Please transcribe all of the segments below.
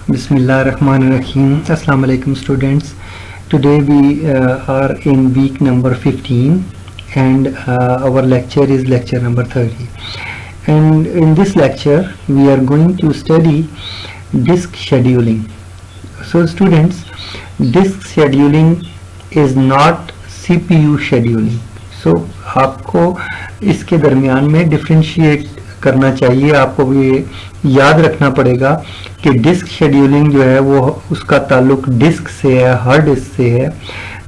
Bismillahirrahmanirrahim. Assalamu alaikum students. Today we are in week number 15 and our lecture is lecture number 30. And in this lecture we are going to study disk scheduling. So students, disk scheduling is not CPU scheduling. So आपको इसके दरमियान में differentiate करना चाहिए, आपको ये याद रखना पड़ेगा कि डिस्क शेड्यूलिंग जो है वो उसका ताल्लुक डिस्क से है, हार्ड डिस्क से है,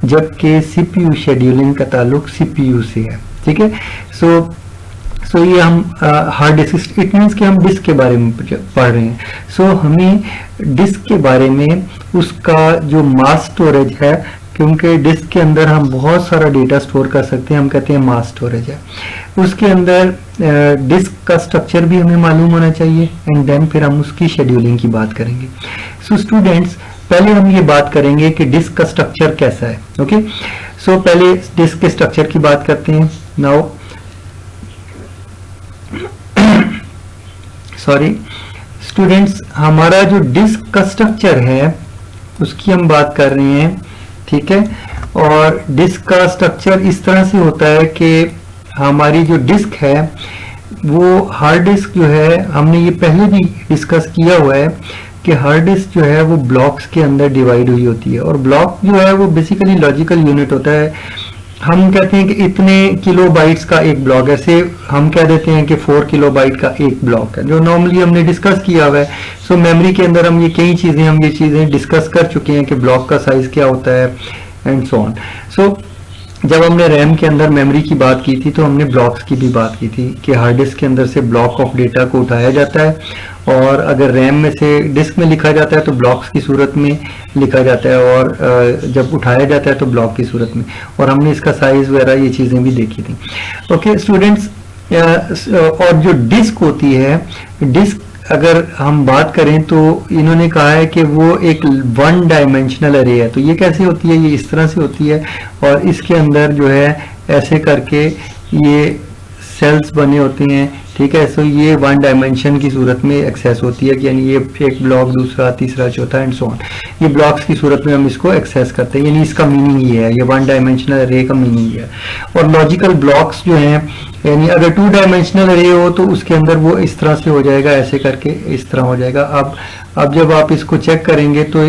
जबकि सीपीयू शेड्यूलिंग का ताल्लुक सीपीयू से है। ठीक है, सो ये हम हार्ड डिस्क, इट मीन्स कि हम डिस्क के बारे में पढ़ रहे हैं। सो हमें डिस्क के बारे में उसका जो मास स्टोरेज है, क्योंकि डिस्क के अंदर हम बहुत सारा डेटा स्टोर कर सकते हैं, हम कहते हैं मास स्टोरेज है। उसके अंदर डिस्क का स्ट्रक्चर भी हमें मालूम होना चाहिए एंड देन फिर हम उसकी शेड्यूलिंग की बात करेंगे। सो स्टूडेंट्स, पहले हम ये बात करेंगे कि डिस्क का स्ट्रक्चर कैसा है। ओके, सो पहले डिस्क के स्ट्रक्चर की बात करते हैं। नाउ सॉरी स्टूडेंट्स, हमारा जो डिस्क का स्ट्रक्चर है उसकी हम बात कर रहे हैं। ठीक है, और डिस्क का स्ट्रक्चर इस तरह से होता है कि हमारी जो डिस्क है वो हार्ड डिस्क जो है, हमने ये पहले भी डिस्कस किया हुआ है कि हार्ड डिस्क जो है वो ब्लॉक्स के अंदर डिवाइड हुई होती है, और ब्लॉक जो है वो बेसिकली लॉजिकल यूनिट होता है। हम कहते हैं कि इतने किलोबाइट्स का एक ब्लॉक है, से हम कह देते हैं कि 4 किलोबाइट का एक ब्लॉक है, जो नॉर्मली हमने डिस्कस किया हुआ है। सो मेमोरी के अंदर हम ये चीजें डिस्कस कर चुके हैं कि ब्लॉक का साइज क्या होता है एंड सो ऑन। सो जब हमने रैम के अंदर मेमोरी की बात की थी तो हमने ब्लॉक्स की भी बात की थी कि हार्ड डिस्क के अंदर से ब्लॉक ऑफ डेटा को उठाया जाता है, और अगर रैम में से डिस्क में लिखा जाता है तो ब्लॉक्स की सूरत में लिखा जाता है, और जब उठाया जाता है तो ब्लॉक की सूरत में, और हमने इसका साइज वगैरह ये चीज़ें भी देखी थी। ओके स्टूडेंट्स, और जो डिस्क होती है, डिस्क अगर हम बात करें तो इन्होंने कहा है कि वो एक 1 डायमेंशनल अरे है। तो ये कैसे होती है? ये इस तरह से होती है, और इसके अंदर जो है ऐसे करके ये सेल्स बने होते हैं। ठीक है, सो ये 1 डायमेंशन की सूरत में एक्सेस होती है, यानी ये एक ब्लॉक, दूसरा, तीसरा, चौथा एंड सो ऑन, ये ब्लॉक्स की सूरत में हम इसको एक्सेस करते हैं, यानी इसका मीनिंग ये है, ये 1 डायमेंशनल अरे का मीनिंग ये है। और लॉजिकल ब्लॉक्स जो हैं, यानी अगर 2 डायमेंशनल अरे हो तो उसके अंदर वो इस तरह से हो जाएगा, ऐसे करके इस तरह हो जाएगा। अब जब आप इसको चेक करेंगे तो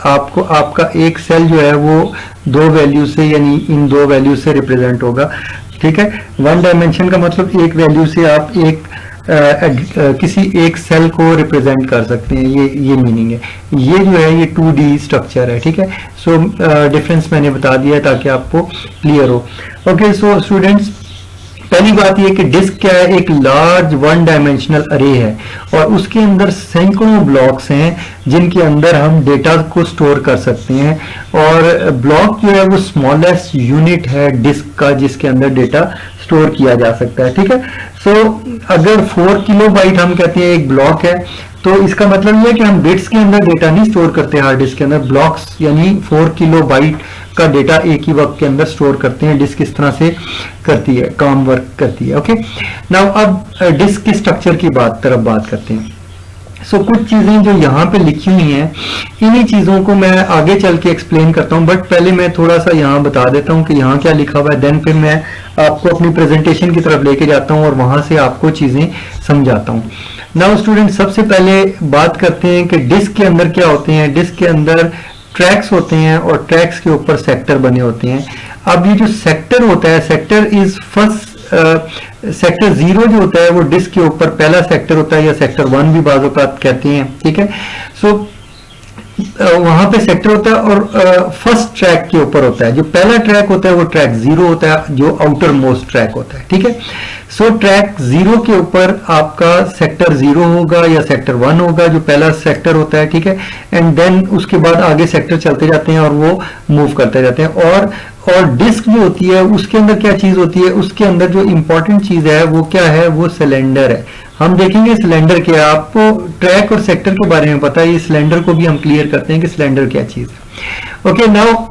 आपको आपका एक सेल जो है वो 2 वैल्यू से, यानी इन 2 वैल्यू से रिप्रेजेंट होगा। ठीक है, 1 डायमेंशन का मतलब एक वैल्यू से आप किसी एक सेल को रिप्रेजेंट कर सकते हैं, ये मीनिंग है। ये जो है ये 2D स्ट्रक्चर है। ठीक है, सो डिफरेंस मैंने बता दिया है ताकि आपको क्लियर हो। ओके, सो स्टूडेंट्स, पहली बात ये कि डिस्क क्या है? एक लार्ज 1 डायमेंशनल अरे है, और उसके अंदर सैकड़ों ब्लॉक्स हैं जिनके अंदर हम डेटा को स्टोर कर सकते हैं। और ब्लॉक जो है वो स्मॉलेस्ट यूनिट है डिस्क का जिसके अंदर डेटा स्टोर किया जा सकता है। ठीक है, सो अगर 4 किलोबाइट हम कहते हैं एक ब्लॉक है, तो इसका मतलब ये है कि हम बिट्स के अंदर डेटा नहीं स्टोर करते हार्ड डिस्क के अंदर, ब्लॉक्स यानी 4 किलोबाइट का डेटा एक ही वक्त के अंदर स्टोर करते हैं। डिस्क इस तरह से करती है, काम वर्क करती है। ओके, नाउ अब डिस्क के स्ट्रक्चर की तरफ बात करते हैं। सो कुछ चीजें जो यहाँ पे लिखी हुई हैं, इन्हीं चीजों को मैं आगे चल के एक्सप्लेन करता हूँ, बट पहले मैं थोड़ा सा यहाँ बता देता हूँ कि यहाँ क्या लिखा हुआ है, देन फिर मैं आपको अपनी प्रेजेंटेशन की तरफ लेके जाता हूँ और वहां से आपको चीजें समझाता हूँ। नाउ स्टूडेंट, सबसे पहले बात करते हैं कि डिस्क के अंदर क्या होते हैं। डिस्क के अंदर ट्रैक्स होते हैं, और ट्रैक्स के ऊपर सेक्टर बने होते हैं। अब ये जो सेक्टर होता है, सेक्टर इज फर्स्ट सेक्टर 0 जो होता है वो डिस्क के ऊपर पहला सेक्टर होता है, या सेक्टर 1 भी बाज़ औक़ात कहते हैं। ठीक है, सो वहां पे सेक्टर होता है, और फर्स्ट ट्रैक के ऊपर होता है, जो पहला ट्रैक होता है वो ट्रैक 0 होता है, जो आउटर मोस्ट ट्रैक होता है। ठीक है, सो ट्रैक 0 के ऊपर आपका सेक्टर 0 होगा या सेक्टर 1 होगा, जो पहला सेक्टर होता है। ठीक है, एंड देन उसके बाद आगे सेक्टर चलते जाते हैं और वो मूव करते जाते हैं। और डिस्क जो होती है उसके अंदर क्या चीज होती है? उसके अंदर जो इंपॉर्टेंट चीज है वो क्या है? वो सिलेंडर है। हम देखेंगे सिलेंडर क्या, आपको ट्रैक और सेक्टर के बारे में पता है, ये सिलेंडर को भी हम क्लियर करते हैं कि सिलेंडर क्या चीज है। ओके, नाउ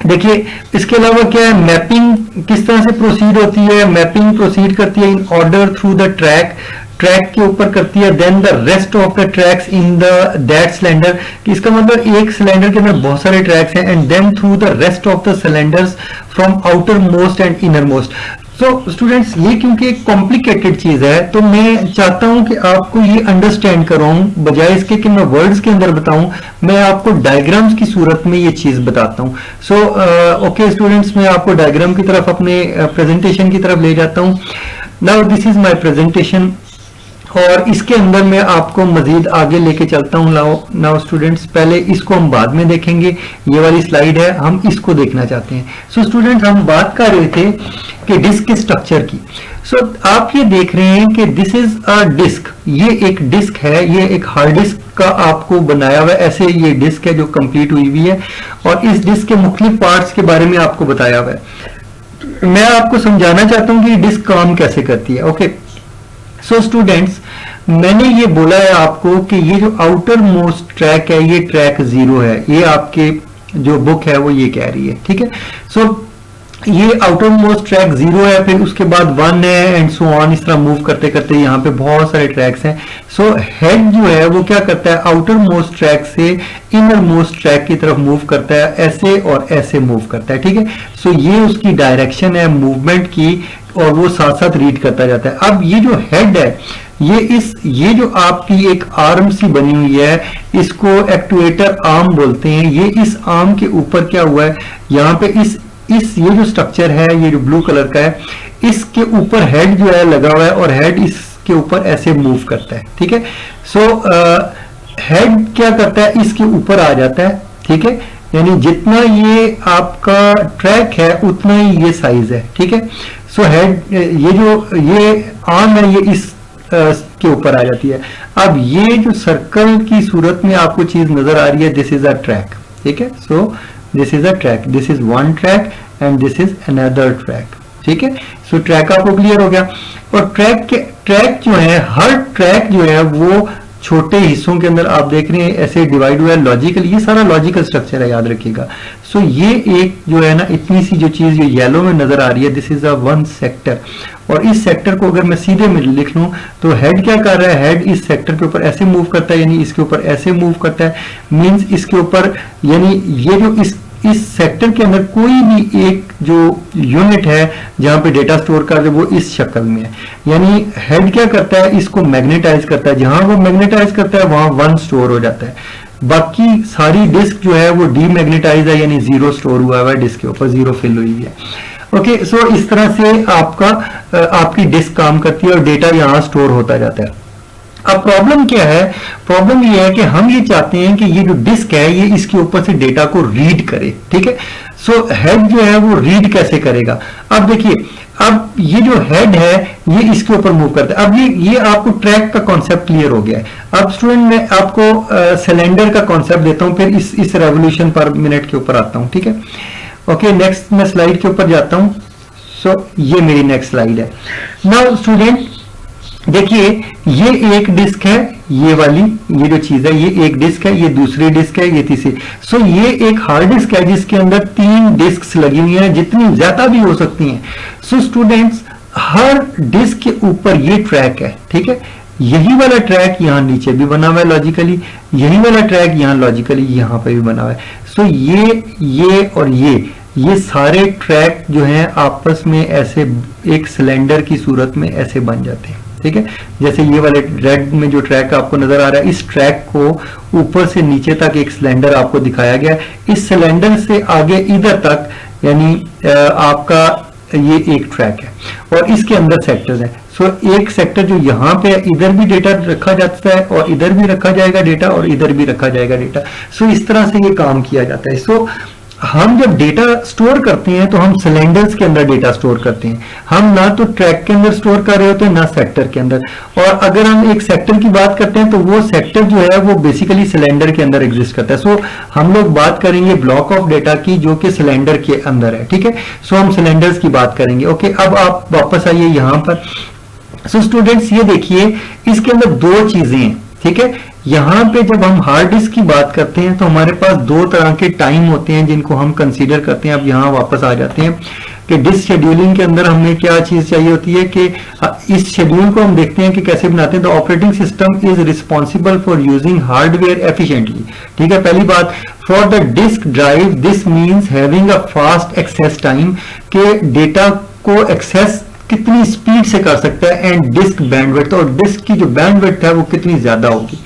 देखिए इसके अलावा क्या है, मैपिंग किस तरह से प्रोसीड होती है। मैपिंग प्रोसीड करती है in order through the track. Track के ऊपर करती है, then the rest of the tracks in the that cylinder, इसका मतलब एक सिलेंडर के अंदर बहुत सारे ट्रैक्स हैं, and then through the rest of the cylinders from outermost and innermost. तो स्टूडेंट्स ये क्योंकि एक कॉम्प्लिकेटेड चीज है तो मैं चाहता हूं कि आपको ये अंडरस्टैंड कराऊं, बजाय इसके कि मैं वर्ड्स के अंदर बताऊं, मैं आपको डायग्राम्स की सूरत में ये चीज बताता हूं। सो ओके स्टूडेंट्स, मैं आपको डायग्राम की तरफ, अपने प्रेजेंटेशन की तरफ ले जाता हूं। Now this is my presentation, और इसके अंदर मैं आपको मजीद आगे लेके चलता हूं। नाउ स्टूडेंट्स, पहले इसको हम बाद में देखेंगे, ये वाली स्लाइड है, हम इसको देखना चाहते हैं। सो स्टूडेंट, हम बात कर रहे थे कि डिस्क के स्ट्रक्चर की। सो आप ये देख रहे हैं कि दिस इज अ डिस्क, ये एक डिस्क है, ये एक हार्ड डिस्क का आपको बनाया हुआ ऐसे ये डिस्क है जो कंप्लीट हुई हुई है, और इस डिस्क के मुख्तलिफ पार्ट्स के बारे में आपको बताया हुआ है। मैं आपको समझाना चाहता हूं कि डिस्क काम कैसे करती है। ओके, सो स्टूडेंट्स, मैंने ये बोला है आपको कि ये जो आउटर मोस्ट ट्रैक है ये ट्रैक 0 है, ये आपके जो बुक है वो ये कह रही है, ठीक है। सो ये आउटर मोस्ट ट्रैक 0 है, फिर उसके बाद 1 है एंड सो ऑन, इस तरह मूव करते करते यहाँ पे बहुत सारे ट्रैक्स हैं। सो हेड जो है वो क्या करता है, आउटर मोस्ट ट्रैक से इनर मोस्ट ट्रैक की तरफ मूव करता है, ऐसे और ऐसे मूव करता है, ठीक है। सो ये उसकी डायरेक्शन है मूवमेंट की, और वो साथ साथ रीड करता जाता है। अब ये जो हेड है, ये जो आपकी एक आर्म सी बनी हुई है, इसको एक्टुएटर आर्म बोलते हैं। ये इस आर्म के ऊपर क्या हुआ है, यहाँ पे ये जो स्ट्रक्चर है, ये जो ब्लू कलर का है, इसके ऊपर हेड जो है लगा हुआ है, और हेड इसके ऊपर ऐसे मूव करता है, ठीक है। सो हेड क्या करता है, इसके ऊपर आ जाता है, ठीक है, यानी जितना ये आपका ट्रैक है उतना ही ये साइज है, ठीक है। सो हेड, ये आर्म है, ये इस के ऊपर आ जाती है। अब ये जो सर्कल की सूरत में आपको चीज नजर आ रही है, दिस इज अ ट्रैक, ठीक है। So this is a track, this is one track and this is another track, ठीक है। सो ट्रैक आपको क्लियर हो गया। और ट्रैक जो है, हर ट्रैक जो है वो छोटे हिस्सों के अंदर आप देख रहे हैं ऐसे डिवाइड हुआ है लॉजिकल, ये सारा लॉजिकल स्ट्रक्चर है, याद रखिएगा। सो ये एक जो है ना, इतनी सी जो चीज जो येलो में नजर आ रही है, this is a one sector. और इस सेक्टर को अगर मैं सीधे में लिख लूं तो हेड क्या कर रहा है, हेड इस सेक्टर के ऊपर ऐसे मूव करता है, यानी इसके ऊपर ऐसे मूव करता है, मींस इसके ऊपर, यानी ये जो इस सेक्टर के अंदर कोई भी एक जो यूनिट है जहां पे डेटा स्टोर कर रहे वो इस शक्ल में है। यानी हेड क्या करता है, इसको मैग्नेटाइज करता है, जहां वो मैग्नेटाइज करता है वहां 1 स्टोर हो जाता है, बाकी सारी डिस्क जो है वो डीमैग्नेटाइज है, यानी 0 स्टोर हुआ है डिस्क के ऊपर, 0 फिल हुई है। ओके, सो इस तरह से आपकी डिस्क काम करती है और डेटा यहां स्टोर होता जाता है। अब प्रॉब्लम क्या है, प्रॉब्लम ये है कि हम ये चाहते हैं कि ये जो डिस्क है ये इसके ऊपर से डेटा को रीड करे, ठीक है। सो हेड जो है वो रीड कैसे करेगा, अब देखिए, अब ये जो हेड है ये इसके ऊपर मूव करता है। अब ये आपको ट्रैक का कॉन्सेप्ट क्लियर हो गया है। अब स्टूडेंट मैं आपको सिलेंडर का कॉन्सेप्ट देता हूं, फिर इस रेवोल्यूशन पर मिनट के ऊपर आता हूं, ठीक है। ओके, नेक्स्ट मैं स्लाइड के ऊपर जाता हूं। सो ये मेरी नेक्स्ट स्लाइड है। नाउ स्टूडेंट देखिए, ये एक डिस्क है, ये वाली, ये जो चीज है ये एक डिस्क है, ये दूसरी डिस्क है, ये तीसरी। सो ये एक हार्ड डिस्क है जिसके अंदर 3 डिस्क लगी हुई हैं, जितनी ज्यादा भी हो सकती हैं। सो स्टूडेंट्स, हर डिस्क के ऊपर ये ट्रैक है, ठीक है। यही वाला ट्रैक यहाँ नीचे भी बना हुआ है लॉजिकली, यही वाला ट्रैक यहाँ लॉजिकली यहाँ पे भी बना हुआ है। सो ये और ये सारे ट्रैक जो हैं आपस में ऐसे एक सिलेंडर की सूरत में ऐसे बन जाते हैं, ठीक है। जैसे ये वाले रेड में जो ट्रैक आपको नजर आ रहा है, इस ट्रैक को ऊपर से नीचे तक एक सिलेंडर आपको दिखाया गया है। इस सिलेंडर से आगे इधर तक यानी आपका ये एक ट्रैक है और इसके अंदर सेक्टर्स हैं। सो एक सेक्टर जो यहाँ पे इधर भी डेटा रखा जाता है और इधर भी रखा जाएगा डेटा और इधर भी रखा जाएगा डेटा। सो इस तरह से ये काम किया जाता है। सो हम जब डेटा स्टोर करते हैं तो हम सिलेंडर्स के अंदर डेटा स्टोर करते हैं, हम ना तो ट्रैक के अंदर स्टोर कर रहे होते हैं ना सेक्टर के अंदर। और अगर हम एक सेक्टर की बात करते हैं तो वो सेक्टर जो है वो बेसिकली सिलेंडर के अंदर एग्जिस्ट करता है। सो हम लोग बात करेंगे ब्लॉक ऑफ डेटा की जो कि सिलेंडर के अंदर है, ठीक है। सो हम सिलेंडर्स की बात करेंगे। ओके, अब आप वापस आइए यहाँ पर। सो स्टूडेंट्स ये देखिए, इसके अंदर 2 चीजें हैं, ठीक है। यहाँ पे जब हम हार्ड डिस्क की बात करते हैं तो हमारे पास 2 तरह के टाइम होते हैं जिनको हम कंसीडर करते हैं। अब यहाँ वापस आ जाते हैं। कि डिस्क शेड्यूलिंग के अंदर हमें क्या चीज चाहिए होती है कि इस शेड्यूल को हम देखते हैं कि कैसे बनाते हैं। The operating system is responsible for using hardware efficiently. ठीक है, पहली बात, for the disk drive this means having a fast access time, के डेटा को एक्सेस कितनी स्पीड से कर सकता है, एंड डिस्क बैंडविड्थ, और डिस्क की जो बैंडविड्थ है वो कितनी ज्यादा होगी।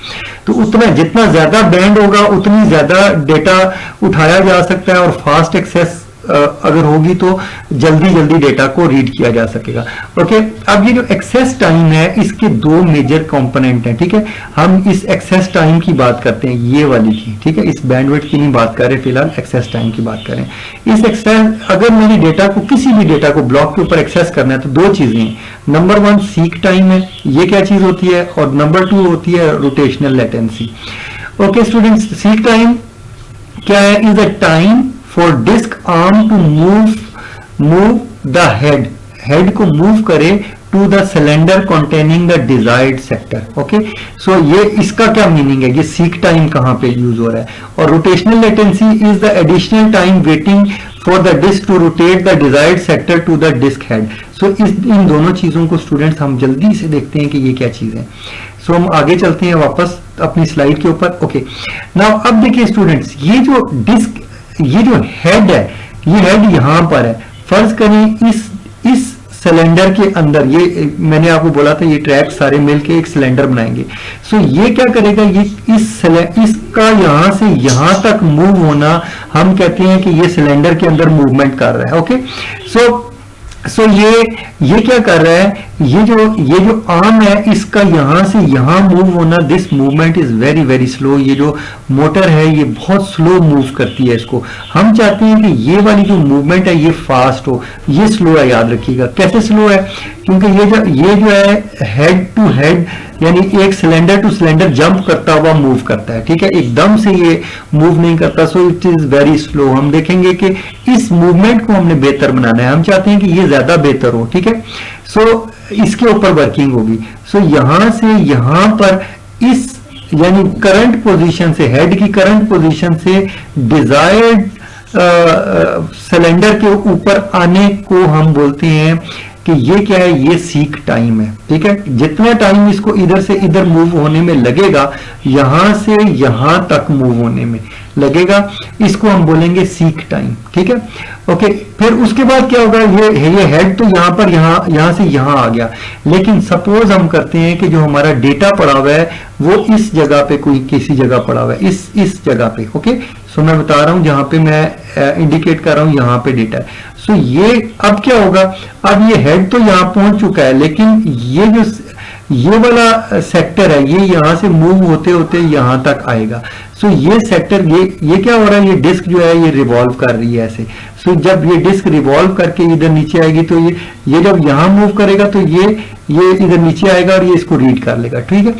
तो उतना जितना ज्यादा बैंड होगा उतनी ज्यादा डेटा उठाया जा सकता है, और फास्ट एक्सेस अगर होगी तो जल्दी जल्दी डेटा को रीड किया जा सकेगा। ओके, अब ये जो एक्सेस टाइम है इसके दो मेजर कंपोनेंट हैं। ठीक है, हम इस एक्सेस टाइम की बात करते हैं, ये वाली की। ठीक है, इस बैंडविड्थ की नहीं बात कर रहे, फिलहाल एक्सेस टाइम की बात करें। इस एक्सेस, अगर मेरी डेटा को, किसी भी डेटा को ब्लॉक के ऊपर एक्सेस करना है तो दो चीजें हैं। नंबर वन सीक टाइम है, ये क्या चीज होती है, और नंबर टू होती है rotational latency. Okay students, seek time क्या है? Is a time for disk arm to move the head को मूव करे to the cylinder containing the desired sector. Okay, so ये इसका क्या मीनिंग है, ये सीक टाइम कहां पे यूज हो रहा है। और rotational latency is the additional time waiting for the disk to rotate the desired sector to the disk head. So इन दोनों चीजों को स्टूडेंट्स हम जल्दी से देखते हैं कि ये क्या चीज है। सो हम आगे चलते हैं वापस अपनी स्लाइड के ऊपर। ओके, नाउ अब देखिए स्टूडेंट्स, ये जो डिस्क, ये जो हेड है, ये हेड यहां पर है। फर्ज करें इस सिलेंडर के अंदर, ये मैंने आपको बोला था ये ट्रैक सारे मिलके एक सिलेंडर बनाएंगे। सो ये क्या करेगा, ये इसका यहां से यहां तक मूव होना, हम कहते हैं कि ये सिलेंडर के अंदर मूवमेंट कर रहा है। ओके, सो ये क्या कर रहा है, ये जो आर्म है इसका यहां से यहां मूव होना, this movement is very very slow. ये जो मोटर है ये बहुत स्लो मूव करती है इसको। हम चाहते हैं कि ये वाली जो मूवमेंट है ये फास्ट हो, ये स्लो है। याद रखिएगा कैसे स्लो है, क्योंकि ये जो है हेड टू हेड, यानी एक सिलेंडर टू सिलेंडर जंप करता हुआ मूव करता है। ठीक है, एकदम से ये मूव नहीं करता, so it is very slow. हम देखेंगे कि इस मूवमेंट को हमने बेहतर बनाना है, हम चाहते हैं कि ये ज्यादा बेहतर हो। ठीक है, सो इसके ऊपर वर्किंग होगी। सो यहां से यहां पर इस, यानी करंट पोजीशन से, हेड की करंट पोजीशन से डिजायर्ड सिलेंडर के ऊपर आने को हम बोलते हैं कि ये क्या है, ये सीक टाइम है। ठीक है, जितना टाइम इसको इधर से इधर मूव होने में लगेगा, यहां से यहां तक मूव होने में लगेगा, इसको हम बोलेंगे सीक टाइम। ठीक है, ओके, फिर उसके बाद क्या होगा, ये हेड तो यहां पर यहां से यहां आ गया, लेकिन सपोज हम करते हैं कि जो हमारा डेटा पड़ा हुआ है वो इस जगह पे, कोई किसी जगह पड़ा हुआ है, इस जगह पे। ओके, सो मैं बता रहा हूं, जहां पे मैं इंडिकेट कर रहा हूं यहां पे डेटा है। सो ये अब क्या होगा, अब ये हेड तो यहां पहुंच चुका है, लेकिन ये वाला सेक्टर है, ये यहां से मूव होते होते यहां तक आएगा। सो ये सेक्टर, ये क्या हो रहा है, ये डिस्क जो है ये रिवॉल्व कर रही है ऐसे। सो जब ये डिस्क रिवॉल्व करके इधर नीचे आएगी तो ये जब यहां मूव करेगा तो ये इधर नीचे आएगा और ये इसको रीड कर लेगा। ठीक है,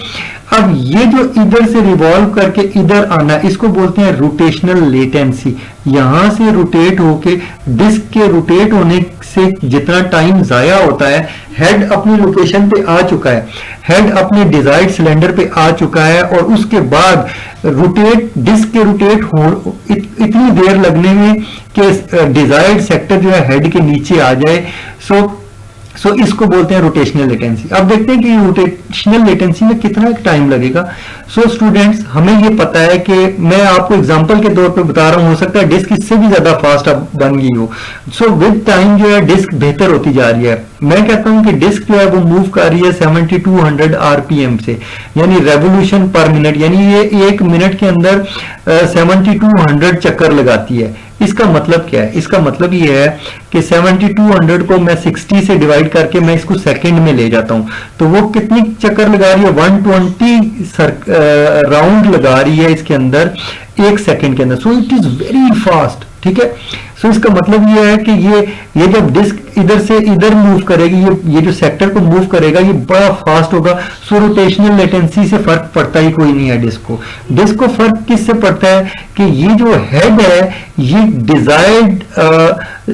अब ये जो इधर से रिवॉल्व करके इधर आना, इसको बोलते हैं रोटेशनल लेटेंसी। यहां से रोटेट होके, डिस्क के रोटेट होने से जितना टाइम जाया होता है, हेड अपनी लोकेशन पे आ चुका है, हेड अपने डिजायर्ड सिलेंडर पे आ चुका है, और उसके बाद डिस्क के रोटेट हो इतनी देर लगने में कि डिजायर्ड सेक्टर जो है हेड के नीचे आ जाए। सो इसको बोलते हैं रोटेशनल लेटेंसी। अब देखते हैं कि रोटेशनल लेटेंसी में कितना टाइम लगेगा। सो स्टूडेंट्स, हमें ये पता है कि मैं आपको एग्जांपल के तौर पे बता रहा हूं, हो सकता है डिस्क इससे भी ज्यादा फास्ट अब बन गई हो। सो विद टाइम जो है डिस्क बेहतर होती जा रही है। मैं कहता हूं कि डिस्क जो है वो मूव कर रही है 7200 आरपीएम से, यानी रेवोल्यूशन पर मिनट, यानी ये 1 मिनट के अंदर 7200 चक्कर लगाती है। इसका मतलब क्या है, इसका मतलब ये है कि 7200 को मैं 60 से डिवाइड करके मैं इसको सेकंड में ले जाता हूं, तो वो कितनी चक्कर लगा रही है, 120 राउंड लगा रही है इसके अंदर 1 सेकंड के अंदर। So it is very fast. ठीक है, सो इसका मतलब ये है कि ये जब डिस्क इधर से इधर मूव करेगी, ये जो सेक्टर को मूव करेगा ये बड़ा फास्ट होगा। सो रोटेशनल लेटेंसी से फर्क पड़ता ही कोई नहीं है डिस्क को फर्क किससे पड़ता है कि ये जो हेड है ये डिजायर्ड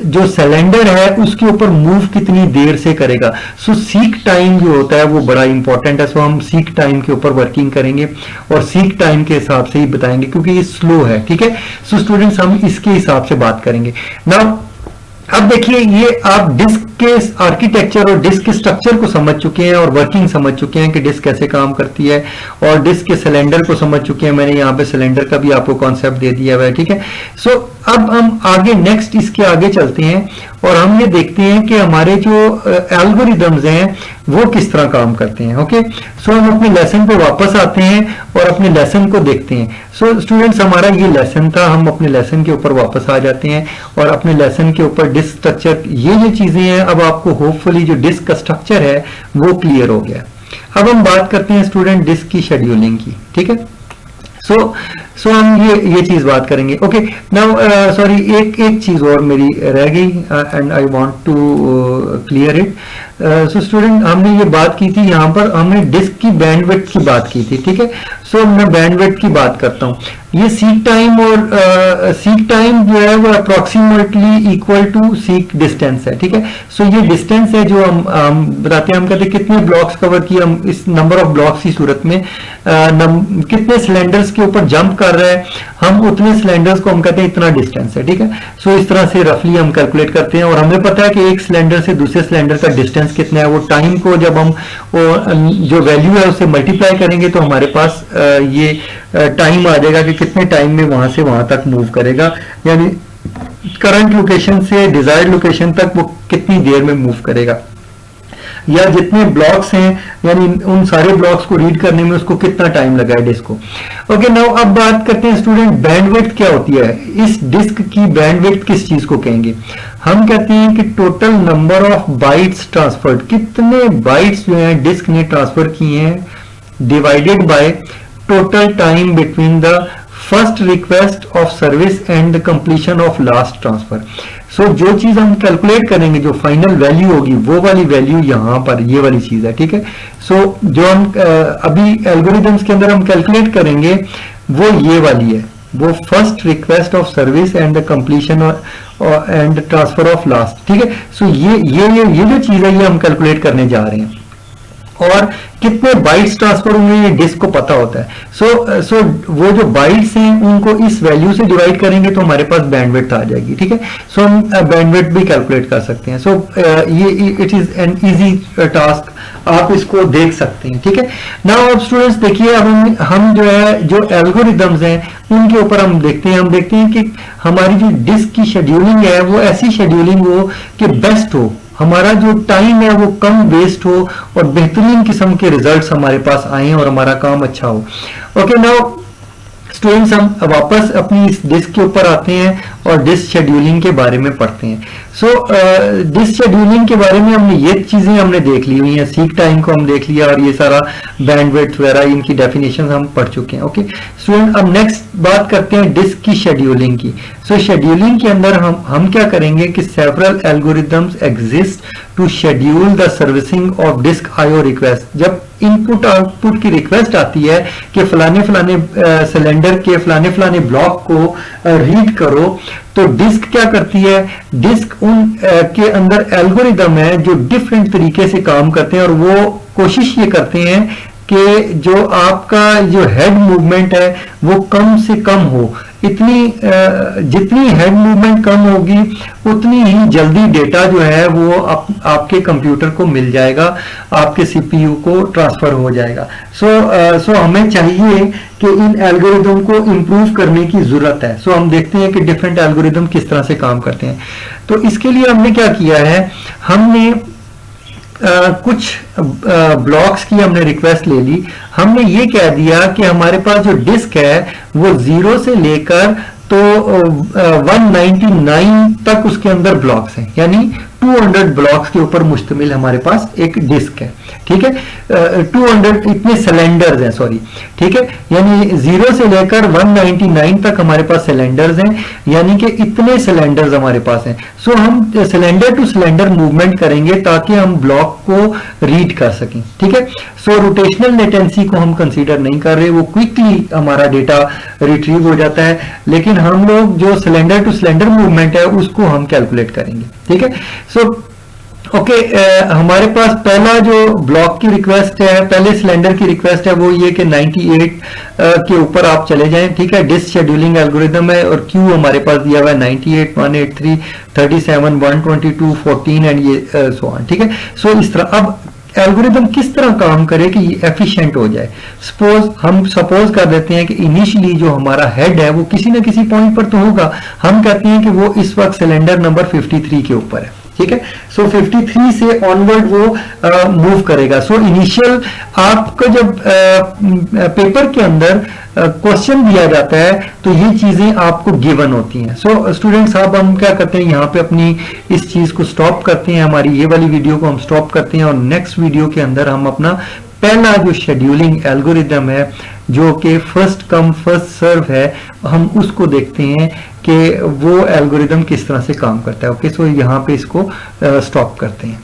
जो सिलेंडर है उसके ऊपर मूव कितनी देर से करेगा। सो सीक टाइम जो होता है वो बड़ा इंपॉर्टेंट है। सो हम सीक टाइम के ऊपर वर्किंग करेंगे और सीक टाइम के हिसाब से ही बताएंगे, क्योंकि ये स्लो है। ठीक है, सो स्टूडेंट्स हम इसके हिसाब से बात करेंगे। नाउ अब देखिए, ये आप डिस्क के आर्किटेक्चर और डिस्क के स्ट्रक्चर को समझ चुके हैं और वर्किंग समझ चुके हैं कि डिस्क कैसे काम करती है, और डिस्क के सिलेंडर को समझ चुके हैं। मैंने यहाँ पे सिलेंडर का भी आपको कॉन्सेप्ट दे दिया हुआ है, ठीक है। सो अब हम आगे नेक्स्ट इसके आगे चलते हैं और हम ये देखते हैं कि हमारे जो एल्गोरिदम्स हैं वो किस तरह काम करते हैं। ओके, सो हम अपने लेसन पे वापस आते हैं और अपने लेसन को देखते हैं। सो स्टूडेंट्स, हमारा ये लेसन था, हम अपने लेसन के ऊपर वापस आ जाते हैं और अपने लेसन के ऊपर डिस्क स्ट्रक्चर, ये जो चीजें हैं, अब आपको होपफुली जो डिस्क का स्ट्रक्चर है वो क्लियर हो गया। अब हम बात करते हैं स्टूडेंट डिस्क की शेड्यूलिंग की, ठीक है। सो हम ये चीज बात करेंगे। ओके, नाउ सॉरी, एक चीज और मेरी रह गई and I want to clear it. So student, हमने ये बात की थी, यहाँ पर हमने डिस्क की बैंडविड्थ की बात की थी, ठीक है। सो मैं बैंडविड्थ की बात करता हूँ। ये सीक टाइम और सीक टाइम जो है वो approximately equal to seek distance है, ठीक है। सो ये डिस्टेंस है जो हम बताते हैं, हम कहते हैं कितने ब्लॉक्स कवर किए हम इस नंबर ऑफ ब्लॉक्स की सूरत में, कितने सिलेंडर्स के ऊपर जंप कर रहा है, हम उतने सिलेंडर्स को हम कहते हैं इतना डिस्टेंस है, ठीक है। सो इस तरह से रफली हम कैलकुलेट करते हैं और हमें पता है कि एक सिलेंडर से दूसरे सिलेंडर का डिस्टेंस कितना है। वो टाइम को जब हम जो वैल्यू है उससे मल्टीप्लाई करेंगे तो हमारे पास ये टाइम आ जाएगा कि कितने टाइम में वहां से वहां तक मूव करेगा, यानी करंट लोकेशन से डिजायर्ड लोकेशन तक वो कितनी देर में मूव करेगा, या जितने ब्लॉक्स हैं यानी उन सारे ब्लॉक्स को रीड करने में उसको कितना टाइम लगा है डिस्क को। ओके, नाउ अब बात करते हैं स्टूडेंट, बैंडविड्थ क्या होती है। इस डिस्क की बैंडविड्थ किस चीज को कहेंगे? हम कहते हैं कि total number of bytes transferred, कितने बाइट्स जो हैं डिस्क ने ट्रांसफर किए हैं, divided by total time between the first request of service and the completion of last transfer. So जो चीज हम कैलकुलेट करेंगे, जो फाइनल वैल्यू होगी, वो वाली वैल्यू यहां पर ये वाली चीज है, ठीक है। सो जो हम अभी एल्गोरिथम्स के अंदर हम कैलकुलेट करेंगे वो ये वाली है, वो first request of service and the completion and transfer of last, ठीक है। सो ये जो चीज है ये हम कैलकुलेट करने जा रहे हैं, और कितने बाइट्स ट्रांसफर होंगे ये डिस्क को पता होता है। सो वो जो बाइट्स हैं उनको इस वैल्यू से डिवाइड करेंगे तो हमारे पास बैंडविड्थ आ जाएगी, ठीक है। सो हम बैंडविड्थ भी कैलकुलेट कर सकते हैं। सो ये it is an easy task, आप इसको देख सकते हैं, ठीक है। नाउ अब स्टूडेंट्स देखिए, अब हम जो है जो एल्गोरिदम्स हैं उनके ऊपर हम देखते हैं कि हमारी जो डिस्क की शेड्यूलिंग है वो ऐसी शेड्यूलिंग हो कि बेस्ट हो, हमारा जो टाइम है वो कम वेस्ट हो और बेहतरीन किस्म के रिजल्ट्स हमारे पास आए और हमारा काम अच्छा हो। ओके, नाउ स्टूडेंट्स, हम वापस अपनी इस डिस्क के ऊपर आते हैं और डिस्क शेड्यूलिंग के बारे में पढ़ते हैं। सो डिस्क शेड्यूलिंग के बारे में हमने ये चीजें हमने देख ली हुई हैं, सीक टाइम को हम देख लिया और ये सारा बैंडविड्थ वगैरह इनकी डेफिनेशन हम पढ़ चुके हैं। ओके स्टूडेंट, अब नेक्स्ट बात करते हैं डिस्क की शेड्यूलिंग की। सो शेड्यूलिंग के अंदर हम क्या करेंगे कि several algorithms exist to schedule the servicing of disk IO request. जब इनपुट आउटपुट की रिक्वेस्ट आती है कि फलाने फलाने सिलेंडर के फलाने फलाने ब्लॉक को रीड करो, तो डिस्क क्या करती है, डिस्क उन के अंदर एल्गोरिदम है जो डिफरेंट तरीके से काम करते हैं और वो कोशिश ये करते हैं कि जो आपका जो हेड मूवमेंट है वो कम से कम हो। जितनी हेड मूवमेंट कम होगी उतनी ही जल्दी डेटा जो है वो आपके कंप्यूटर को मिल जाएगा, आपके सीपीयू को ट्रांसफर हो जाएगा। सो हमें चाहिए कि इन एल्गोरिदम को इम्प्रूव करने की जरूरत है। सो हम देखते हैं कि डिफरेंट एल्गोरिदम किस तरह से काम करते हैं। तो इसके लिए हमने क्या किया है, हमने कुछ ब्लॉक्स की हमने रिक्वेस्ट ले ली। हमने ये कह दिया कि हमारे पास जो डिस्क है वो 0 से लेकर तो 199 तक उसके अंदर ब्लॉक्स हैं, यानी 200 ब्लॉक्स के ऊपर मुश्तमिल हमारे पास एक डिस्क है, ठीक है। 200 इतने सिलेंडर्स हैं, सॉरी, ठीक है, यानी 0 से लेकर 199 तक हमारे पास सिलेंडर्स हैं, यानी कि इतने सिलेंडर्स हमारे पास हैं। सो हम सिलेंडर टू सिलेंडर मूवमेंट करेंगे ताकि हम ब्लॉक को रीड कर सकें, ठीक है। सो रोटेशनल लेटेंसी को हम कंसीडर नहीं कर रहे, वो क्विकली हमारा डेटा रिट्रीव हो जाता है, लेकिन हम लोग जो सिलेंडर टू सिलेंडर मूवमेंट है उसको हम कैलकुलेट करेंगे, ठीक है। सो ओके, हमारे पास पहला जो ब्लॉक की रिक्वेस्ट है, पहले सिलेंडर की रिक्वेस्ट है, वो ये कि 98 के ऊपर आप चले जाएं, ठीक है। डिस्क शेड्यूलिंग एल्गोरिदम है और क्यू हमारे पास दिया हुआ है 98, 183, 37, 122, 14 एंड ये सो ऑन, ठीक है। सो इस तरह अब एल्गोरिदम किस तरह काम करे कि ये एफिशिएंट हो जाए। सपोज कर देते हैं कि इनिशियली जो हमारा हेड है वो किसी ना किसी पॉइंट पर तो होगा, हम कहते हैं कि वो इस वक्त सिलेंडर नंबर 53 के ऊपर है, ठीक है। सो 53 से ऑनवर्ड वो मूव करेगा। सो इनिशियल आपका जब पेपर के अंदर क्वेश्चन दिया जाता है तो ये चीजें आपको गिवन होती हैं। सो स्टूडेंट्स, अब हम क्या करते हैं, यहाँ पे अपनी इस चीज को स्टॉप करते हैं, हमारी ये वाली वीडियो को हम स्टॉप करते हैं और नेक्स्ट वीडियो के अंदर हम अपना पहला जो शेड्यूलिंग एल्गोरिदम है जो कि फर्स्ट कम फर्स्ट सर्व है, हम उसको देखते हैं कि वो एल्गोरिदम किस तरह से काम करता है। ओके, सो यहाँ पे इसको स्टॉप करते हैं।